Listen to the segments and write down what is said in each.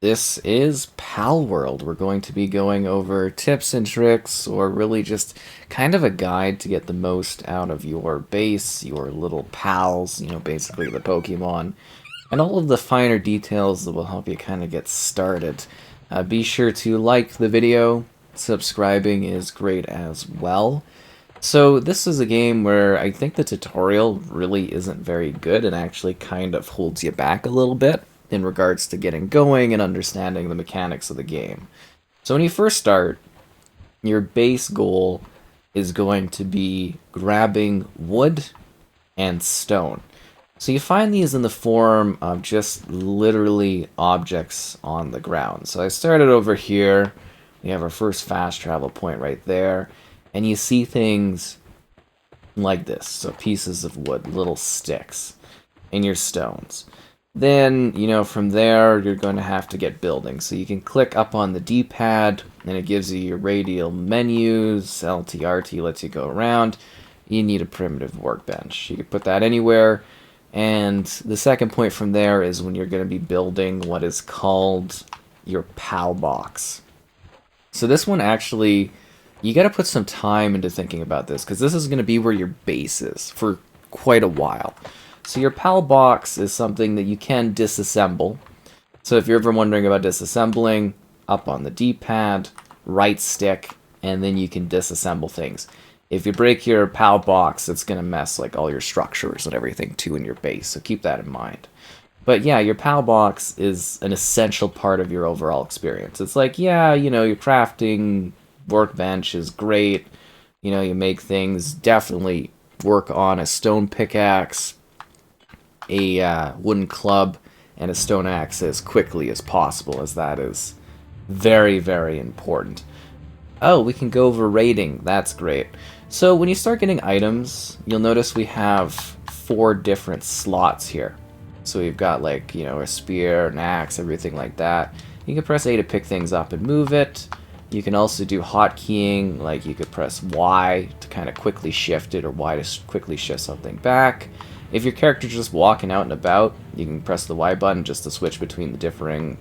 This is Palworld. We're going to be going over tips and tricks, or really just kind of a guide to get the most out of your base, your little pals, basically the Pokemon, and all of the finer details that will help you kind of get started. Be sure to like the video. Subscribing is great as well. So this is a game where I think the tutorial really isn't very good and actually kind of holds you back a little bit in regards to getting going and understanding the mechanics of the game. So when you first start, your base goal is going to be grabbing wood and stone. So you find these in the form of just literally objects on the ground. So I started over here. We have our first fast travel point right there. And you see things like this. So pieces of wood, little sticks, and your stones. Then, from there, you're going to have to get building. So you can click up on the D-pad, and it gives you your radial menus. LT-RT lets you go around. You need a primitive workbench. You can put that anywhere. And the second point from there is when you're going to be building what is called your PAL box. So this one actually, you got to put some time into thinking about this, because this is going to be where your base is for quite a while. So your PAL box is something that you can disassemble. So if you're ever wondering about disassembling, up on the D-pad, right stick, and then you can disassemble things. If you break your PAL box, it's going to mess like all your structures and everything too in your base, so keep that in mind. But yeah, your PAL box is an essential part of your overall experience. It's like, yeah, your crafting workbench is great. You make things, definitely work on a stone pickaxe, a wooden club, and a stone axe as quickly as possible, as that is very, very important. Oh, we can go over rating. That's great. So when you start getting items, you'll notice we have 4 different slots here. So we've got like, a spear, an axe, everything like that. You can press A to pick things up and move it. You can also do hotkeying, like you could press Y to kind of quickly shift it, or Y to quickly shift something back. If your character's just walking out and about, you can press the Y button just to switch between the differing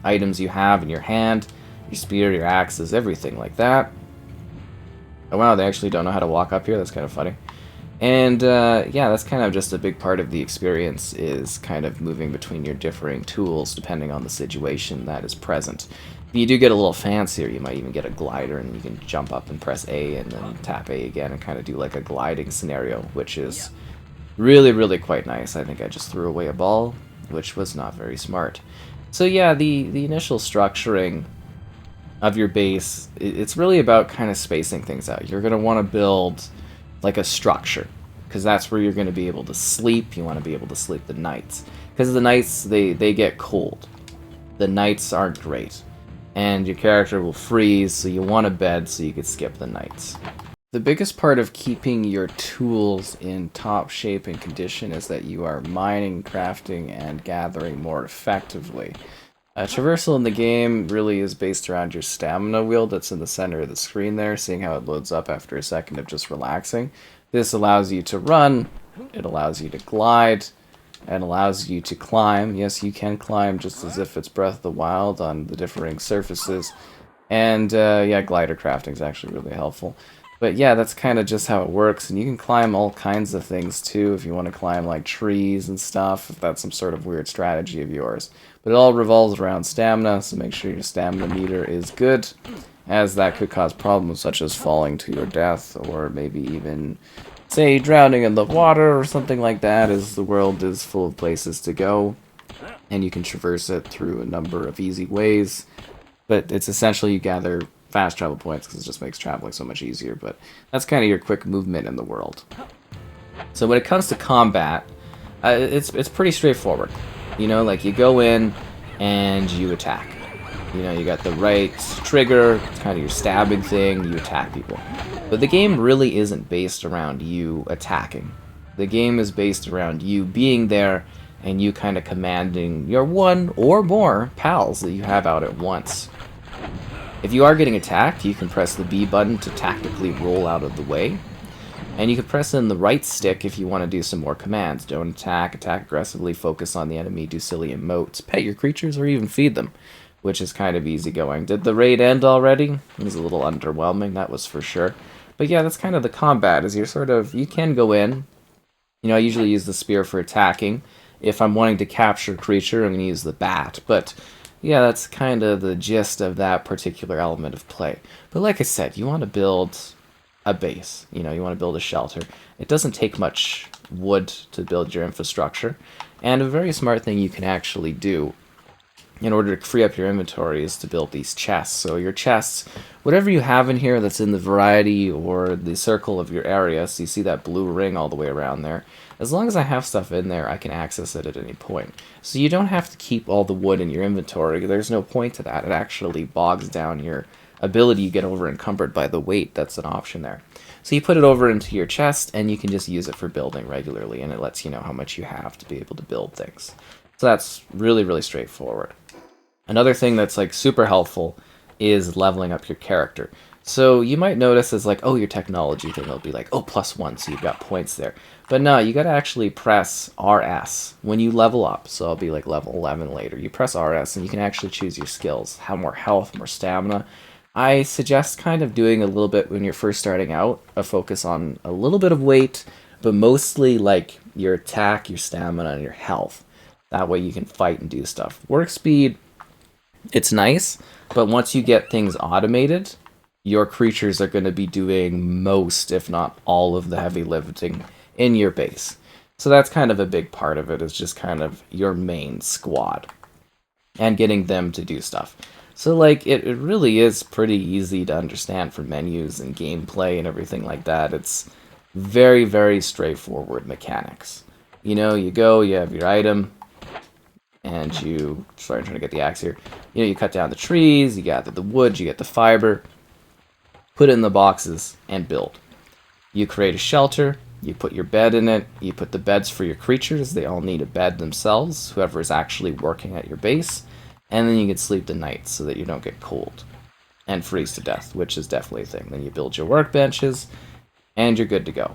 items you have in your hand, your spear, your axes, everything like that. Oh wow, they actually don't know how to walk up here, that's kind of funny. And yeah, that's kind of just a big part of the experience, is kind of moving between your differing tools depending on the situation that is present. If you do get a little fancier, you might even get a glider, and you can jump up and press A and then tap A again and kind of do like a gliding scenario, which is really, really quite nice. I think I just threw away a ball, which was not very smart. So yeah, the initial structuring of your base, it's really about kind of spacing things out. You're going to want to build like a structure, because that's where you're going to be able to sleep. You want to be able to sleep the nights, because the nights, they get cold. The nights aren't great, and your character will freeze, so you want a bed so you could skip the nights. The biggest part of keeping your tools in top shape and condition is that you are mining, crafting, and gathering more effectively. Traversal in the game really is based around your stamina wheel that's in the center of the screen there, seeing how it loads up after a second of just relaxing. This allows you to run, it allows you to glide, and allows you to climb. Yes, you can climb just as if it's Breath of the Wild on the differing surfaces. And yeah, glider crafting is actually really helpful. But yeah, that's kind of just how it works, and you can climb all kinds of things too if you want to climb like trees and stuff, if that's some sort of weird strategy of yours. But it all revolves around stamina, so make sure your stamina meter is good, as that could cause problems such as falling to your death, or maybe even, say, drowning in the water or something like that, as the world is full of places to go, and you can traverse it through a number of easy ways. But it's essentially you gather fast travel points, because it just makes traveling so much easier. But that's kind of your quick movement in the world. So when it comes to combat, it's pretty straightforward. Like you go in and you attack. You got the right trigger, it's kind of your stabbing thing, you attack people. But the game really isn't based around you attacking. The game is based around you being there and you kind of commanding your one or more pals that you have out at once. If you are getting attacked, you can press the B button to tactically roll out of the way. And you can press in the right stick if you want to do some more commands. Don't attack, attack aggressively, focus on the enemy, do silly emotes, pet your creatures, or even feed them, which is kind of easygoing. Did the raid end already? It was a little underwhelming, that was for sure. But yeah, that's kind of the combat, is you can go in. You know, I usually use the spear for attacking. If I'm wanting to capture a creature, I'm going to use the bat. But yeah, that's kind of the gist of that particular element of play. But like I said, you want to build a base. You know, you want to build a shelter. It doesn't take much wood to build your infrastructure. And a very smart thing you can actually do in order to free up your inventory is to build these chests. So your chests, whatever you have in here that's in the variety or the circle of your area, so you see that blue ring all the way around there, as long as I have stuff in there, I can access it at any point. So you don't have to keep all the wood in your inventory. There's no point to that. It actually bogs down your ability to get over encumbered by the weight. That's an option there. So you put it over into your chest, and you can just use it for building regularly, and it lets you know how much you have to be able to build things. So that's really, really straightforward. Another thing that's like super helpful is leveling up your character. So you might notice as like, oh, your technology thing will be like, oh, +1, so you've got points there. But no, you got to actually press RS when you level up. So I'll be like level 11 later. You press RS and you can actually choose your skills. Have more health, more stamina. I suggest kind of doing a little bit when you're first starting out, a focus on a little bit of weight, but mostly like your attack, your stamina, and your health. That way you can fight and do stuff. Work speed, it's nice, but once you get things automated, your creatures are going to be doing most, if not all, of the heavy lifting in your base. So that's kind of a big part of it, is just kind of your main squad and getting them to do stuff. So like it really is pretty easy to understand for menus and gameplay and everything like that. It's very, very straightforward mechanics. You know, you go, you have your item, and you, sorry, I'm trying to get the axe here. You know, you cut down the trees, you gather the wood, you get the fiber, put it in the boxes, and build. You create a shelter, you put your bed in it, you put the beds for your creatures, they all need a bed themselves, whoever is actually working at your base, and then you can sleep the night so that you don't get cold and freeze to death, which is definitely a thing. Then you build your workbenches, and you're good to go.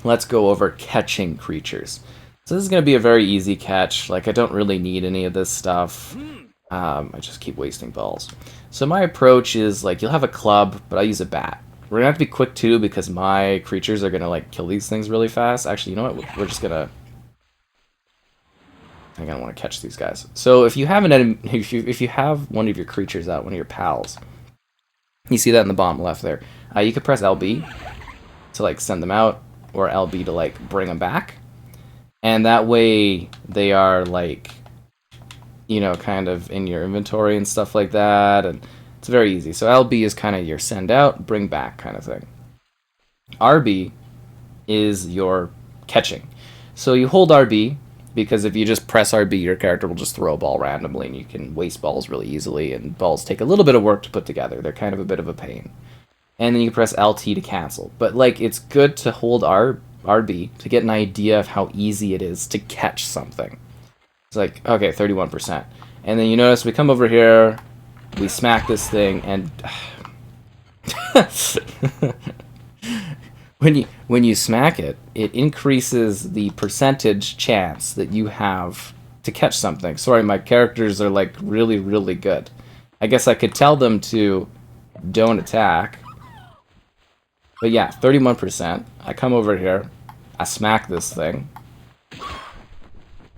Let's go over catching creatures. So this is going to be a very easy catch. Like, I don't really need any of this stuff. I just keep wasting balls. So my approach is, like, you'll have a club, but I use a bat. We're going to have to be quick, too, because my creatures are going to, like, kill these things really fast. Actually, you know what? We're just going to... I don't want to catch these guys. So if you have an enemy, if you have one of your creatures out, one of your pals, you see that in the bottom left there. You could press LB to, like, send them out, or LB to, like, bring them back. And that way they are, like, you know, kind of in your inventory and stuff like that. And it's very easy. So LB is kind of your send out, bring back kind of thing. RB is your catching. So you hold RB, because if you just press RB, your character will just throw a ball randomly, and you can waste balls really easily. And balls take a little bit of work to put together. They're kind of a bit of a pain. And then you press LT to cancel. But, like, it's good to hold RB to get an idea of how easy it is to catch something. It's like, okay, 31%. And then you notice we come over here, we smack this thing, and when you smack it, it increases the percentage chance that you have to catch something. Sorry, my characters are, like, really, really good. I guess I could tell them to don't attack. But yeah, 31%. I come over here, I smack this thing.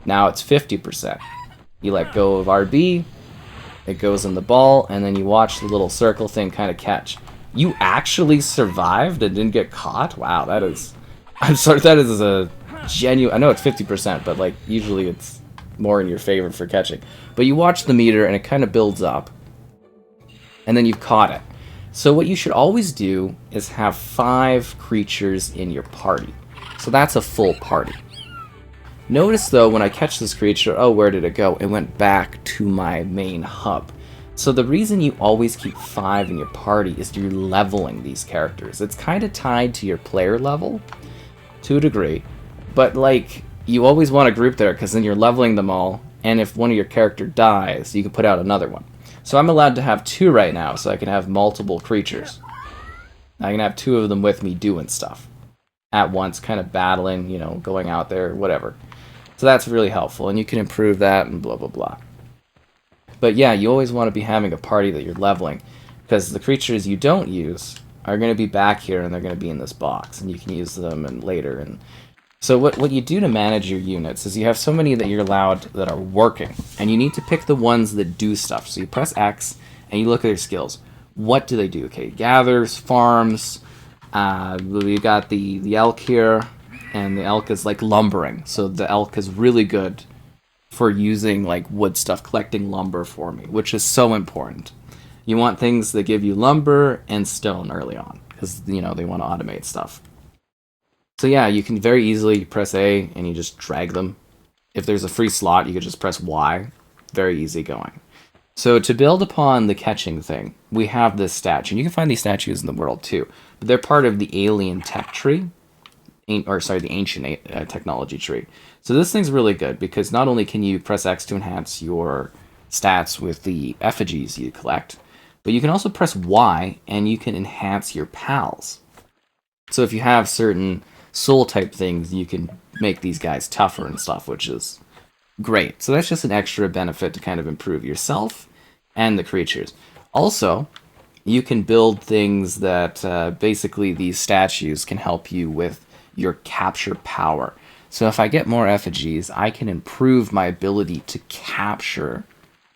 Now it's 50%. You let go of RB, it goes in the ball, and then you watch the little circle thing kind of catch. You actually survived and didn't get caught? Wow, that is... I'm sorry, that is a genuine... I know it's 50%, but, like, usually it's more in your favor for catching. But you watch the meter, and it kind of builds up. And then you've caught it. So what you should always do is have 5 creatures in your party. So that's a full party. Notice, though, when I catch this creature, oh, where did it go? It went back to my main hub. So the reason you always keep 5 in your party is you're leveling these characters. It's kind of tied to your player level, to a degree. But, like, you always want a group there, because then you're leveling them all, and if one of your character dies, you can put out another one. So I'm allowed to have 2 right now, so I can have multiple creatures. I can have 2 of them with me doing stuff. at once, kind of battling, you know, going out there, whatever. So that's really helpful, and you can improve that and blah, blah, blah. But yeah, you always want to be having a party that you're leveling, because the creatures you don't use are going to be back here, and they're going to be in this box, and you can use them and later. And so what you do to manage your units is you have so many that you're allowed that are working, and you need to pick the ones that do stuff. So you press X, and you look at their skills. What do they do? Okay, gathers, farms. We got the elk here, and the elk is like lumbering. So the elk is really good for using like wood stuff, collecting lumber for me, which is so important. You want things that give you lumber and stone early on, because you know they want to automate stuff. So yeah, you can very easily press A and you just drag them. If there's a free slot, you could just press Y. Very easy going. So to build upon the catching thing, we have this statue. And you can find these statues in the world too. But they're part of the alien tech tree. Or sorry, the ancient technology tree. So this thing's really good because not only can you press X to enhance your stats with the effigies you collect, but you can also press Y and you can enhance your pals. So if you have certain soul type things, you can make these guys tougher and stuff, which is great. So that's just an extra benefit to kind of improve yourself and the creatures. Also, you can build things that basically these statues can help you with your capture power. So if I get more effigies, I can improve my ability to capture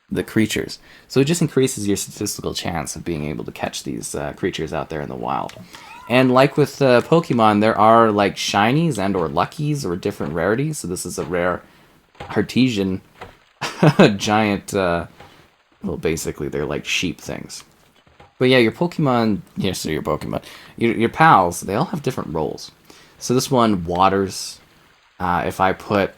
the creatures. So it just increases your statistical chance of being able to catch these creatures out there in the wild. And like with Pokemon, there are like shinies and or luckies or different rarities. So this is a rare Artesian giant, well basically they're like sheep things. But yeah, your Pokemon, yes, your Pokemon, your pals, they all have different roles. So this one waters. If I put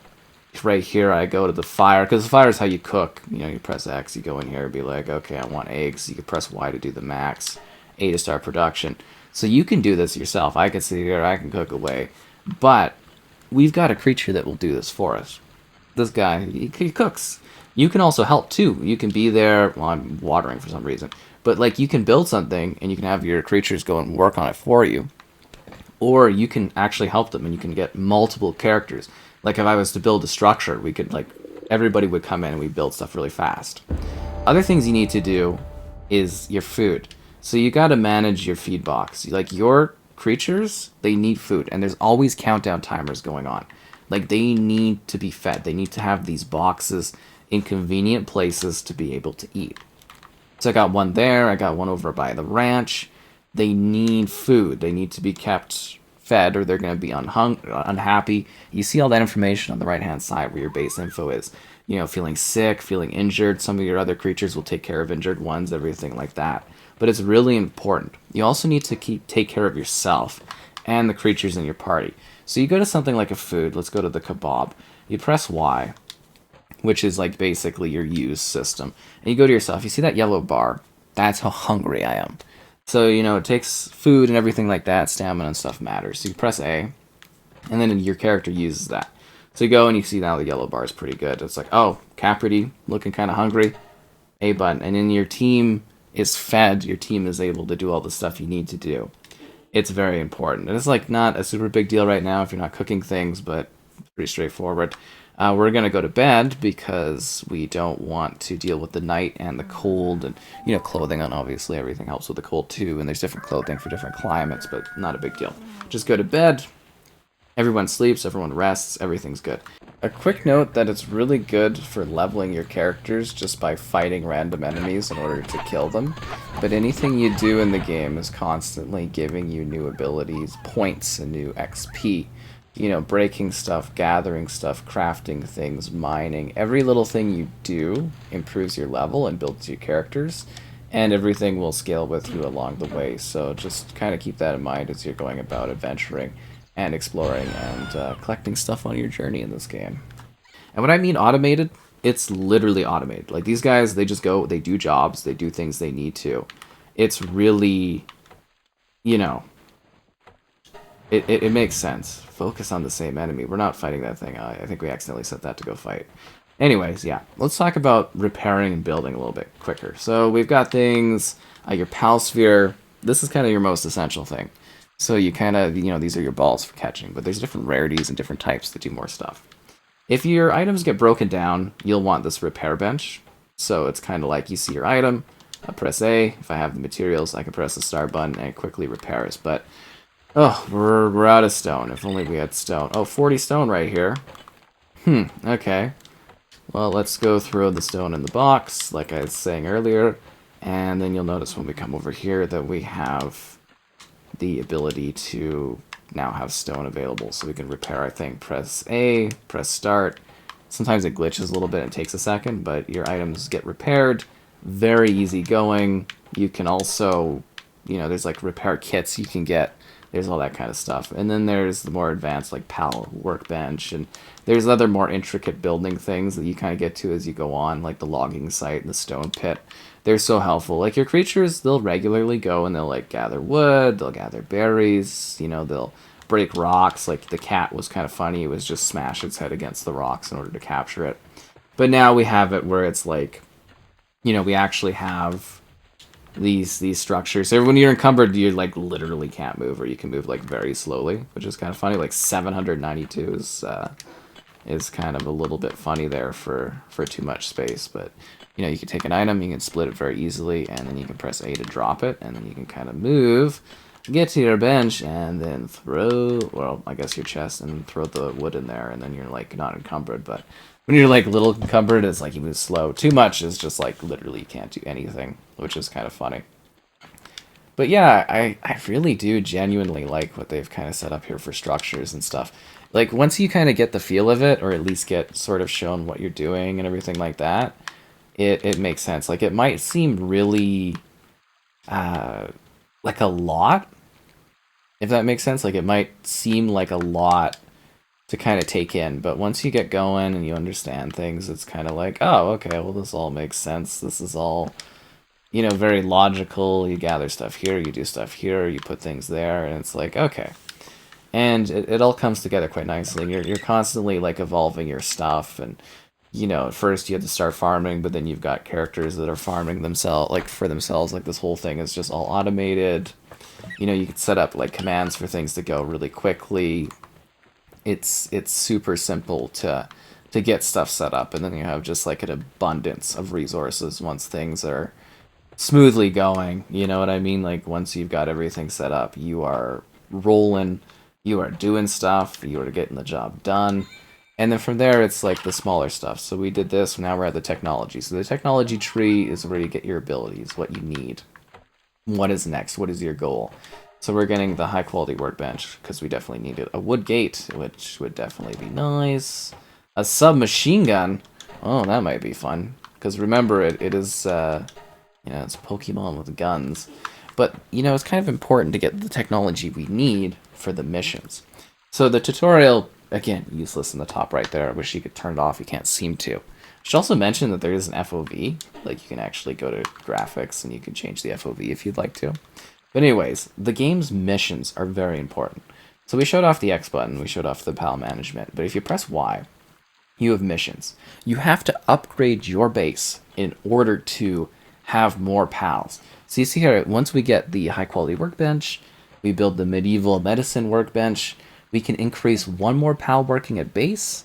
right here, I go to the fire, because the fire is how you cook. You know, you press X, you go in here and be like, okay, I want eggs. You can press Y to do the max, A to start production. So you can do this yourself. I can sit here, I can cook away. But we've got a creature that will do this for us. This guy, he cooks. You can also help too. You can be there. Well, I'm watering for some reason. But like you can build something and you can have your creatures go and work on it for you. Or you can actually help them and you can get multiple characters. Like if I was to build a structure, we could like, everybody would come in and we build stuff really fast. Other things you need to do is your food. So you got to manage your feed box. Like your creatures, they need food, and there's always countdown timers going on. Like they need to be fed. They need to have these boxes in convenient places to be able to eat. So I got one there. I got one over by the ranch. They need food. They need to be kept fed, or they're going to be unhappy. You see all that information on the right-hand side where your base info is. You know, feeling sick, feeling injured. Some of your other creatures will take care of injured ones, everything like that. But it's really important. You also need to take care of yourself and the creatures in your party. So you go to something like a food. Let's go to the kebab. You press Y, which is like basically your use system. And you go to yourself. You see that yellow bar? That's how hungry I am. So, you know, it takes food and everything like that. Stamina and stuff matters. So you press A, and then your character uses that. So you go and you see now the yellow bar is pretty good. It's like, oh, Capridy, looking kind of hungry. A button. And then your team is fed. Your team is able to do all the stuff you need to do. It's very important. And it's like not a super big deal right now if you're not cooking things, but pretty straightforward. We're going to go to bed because we don't want to deal with the night and the cold and, you know, clothing, and obviously everything helps with the cold too, and there's different clothing for different climates, but not a big deal. Just go to bed, everyone sleeps, everyone rests, everything's good. A quick note that it's really good for leveling your characters just by fighting random enemies in order to kill them, but anything you do in the game is constantly giving you new abilities, points, and new XP. You know, breaking stuff, gathering stuff, crafting things, mining. Every little thing you do improves your level and builds your characters, and everything will scale with you along the way. So just kind of keep that in mind as you're going about adventuring and exploring and collecting stuff on your journey in this game. And when I mean automated, it's literally automated. Like these guys, they just go, they do jobs, they do things they need to. It's really, you know, it makes sense. Focus on the same enemy. We're not fighting that thing. I think we accidentally set that to go fight. Anyways, yeah. Let's talk about repairing and building a little bit quicker. So we've got things, your pal sphere. This is kind of your most essential thing. So you kind of, these are your balls for catching, but there's different rarities and different types that do more stuff. If your items get broken down, you'll want this repair bench. So it's kind of like you see your item, I press A. If I have the materials, I can press the start button and it quickly repairs. But, oh, we're out of stone. If only we had stone. Oh, 40 stone right here. Okay. Well, let's go throw the stone in the box, like I was saying earlier. And then you'll notice when we come over here that we have the ability to now have stone available. So we can repair our thing. Press A, press start. Sometimes it glitches a little bit and takes a second, but your items get repaired. Very easy going. You can also, there's like repair kits you can get. There's all that kind of stuff. And then there's the more advanced like PAL workbench, and there's other more intricate building things that you kind of get to as you go on, like the logging site and the stone pit. They're so helpful. Like your creatures, they'll regularly go and they'll like gather wood, they'll gather berries, they'll break rocks. Like the cat was kind of funny. It was just smash its head against the rocks in order to capture it. But now we have it where it's like, we actually have these structures. So when you're encumbered, you like literally can't move, or you can move like very slowly, which is kind of funny. Like 792 is kind of a little bit funny there for too much space. But you can take an item, you can split it very easily, and then you can press A to drop it, and then you can kind of move, get to your bench, and then throw, well, I guess your chest, and throw the wood in there, and then you're like not encumbered. But when you're like little encumbered, it's like you move slow. Too much is just like literally you can't do anything, which is kind of funny. But yeah, I really do genuinely like what they've kind of set up here for structures and stuff. Like once you kind of get the feel of it, or at least get sort of shown what you're doing and everything like that, it makes sense. Like it might seem really like a lot, if that makes sense. Like it might seem like a lot to kind of take in, but once you get going and you understand things, it's kind of like, oh, okay, well this all makes sense. This is all, very logical. You gather stuff here, you do stuff here, you put things there, and it's like, okay. And it all comes together quite nicely. You're constantly like evolving your stuff, and at first you have to start farming, but then you've got characters that are farming themselves, like for themselves. Like this whole thing is just all automated. You can set up like commands for things to go really quickly. It's super simple to get stuff set up, and then you have just like an abundance of resources once things are smoothly going. You know what I mean? Like once you've got everything set up, you are rolling, you are doing stuff, you are getting the job done. And then from there, it's like the smaller stuff. So we did this, now we're at the technology. So the technology tree is where you get your abilities, what you need. What is next? What is your goal? So we're getting the high quality workbench, because we definitely need it. A wood gate, which would definitely be nice. A submachine gun. Oh, that might be fun. Because remember, it is, it's Pokemon with guns. But, it's kind of important to get the technology we need for the missions. So the tutorial, again, useless in the top right there. I wish you could turn it off. You can't seem to. I should also mention that there is an FOV. Like, you can actually go to graphics and you can change the FOV if you'd like to. But anyways, the game's missions are very important. So we showed off the X button, we showed off the PAL management, but if you press Y, you have missions. You have to upgrade your base in order to have more PALs. So you see here, once we get the high quality workbench, we build the medieval medicine workbench, we can increase one more PAL working at base,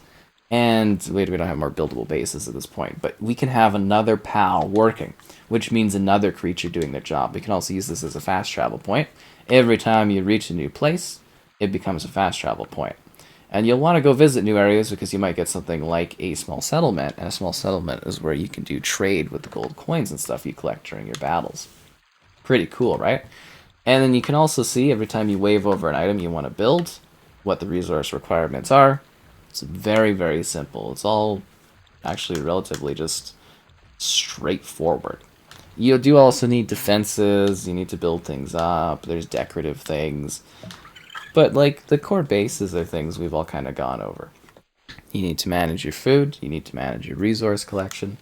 and we don't have more buildable bases at this point, but we can have another PAL working, which means another creature doing their job. We can also use this as a fast travel point. Every time you reach a new place, it becomes a fast travel point. And you'll want to go visit new areas because you might get something like a small settlement, and a small settlement is where you can do trade with the gold coins and stuff you collect during your battles. Pretty cool, right? And then you can also see every time you wave over an item you want to build, what the resource requirements are. It's very, very simple. It's all actually relatively just straightforward. You do also need defenses, you need to build things up, there's decorative things. But, like, the core bases are things we've all kind of gone over. You need to manage your food, you need to manage your resource collection,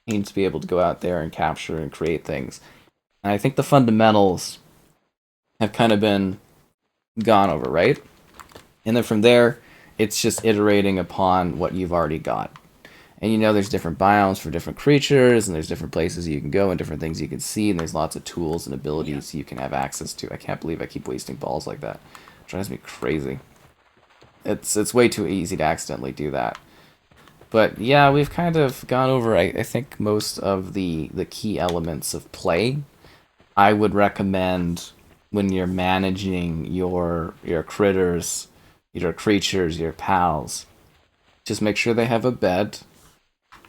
you need to be able to go out there and capture and create things. And I think the fundamentals have kind of been gone over, right? And then from there, it's just iterating upon what you've already got. And you know there's different biomes for different creatures, and there's different places you can go and different things you can see, and there's lots of tools and abilities you can have access to. I can't believe I keep wasting balls like that. It drives me crazy. It's way too easy to accidentally do that. But yeah, we've kind of gone over, I think, most of the key elements of play. I would recommend when you're managing your critters, your creatures, your pals, just make sure they have a bed.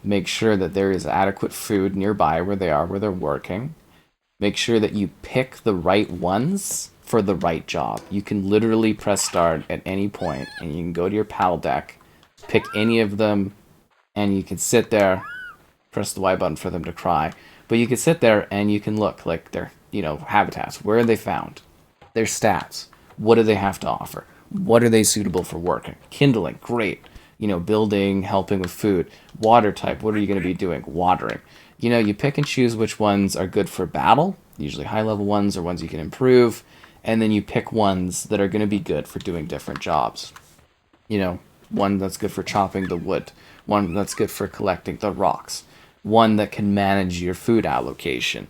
Make sure that there is adequate food nearby where they are, where they're working. Make sure that you pick the right ones for the right job. You can literally press start at any point, and you can go to your pal deck, pick any of them, and you can sit there, press the Y button for them to cry. But you can sit there and you can look like their, habitats. Where are they found? Their stats. What do they have to offer? What are they suitable for working? Kindling, great. Building, helping with food. Water type, what are you going to be doing? Watering. You pick and choose which ones are good for battle, usually high level ones or ones you can improve, and then you pick ones that are going to be good for doing different jobs. One that's good for chopping the wood, one that's good for collecting the rocks, one that can manage your food allocation,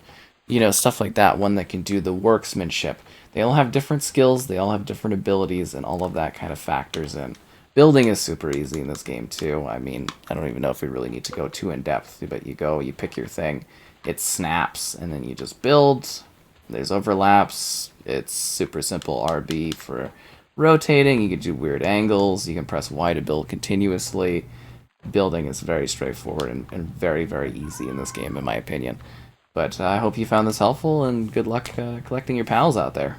stuff like that, one that can do the workmanship. They all have different skills, they all have different abilities, and all of that kind of factors in. Building is super easy in this game, too. I mean, I don't even know if we really need to go too in-depth, but you pick your thing, it snaps, and then you just build. There's overlaps. It's super simple RB for rotating. You can do weird angles. You can press Y to build continuously. Building is very straightforward and very, very easy in this game, in my opinion. But I hope you found this helpful, and good luck collecting your pals out there.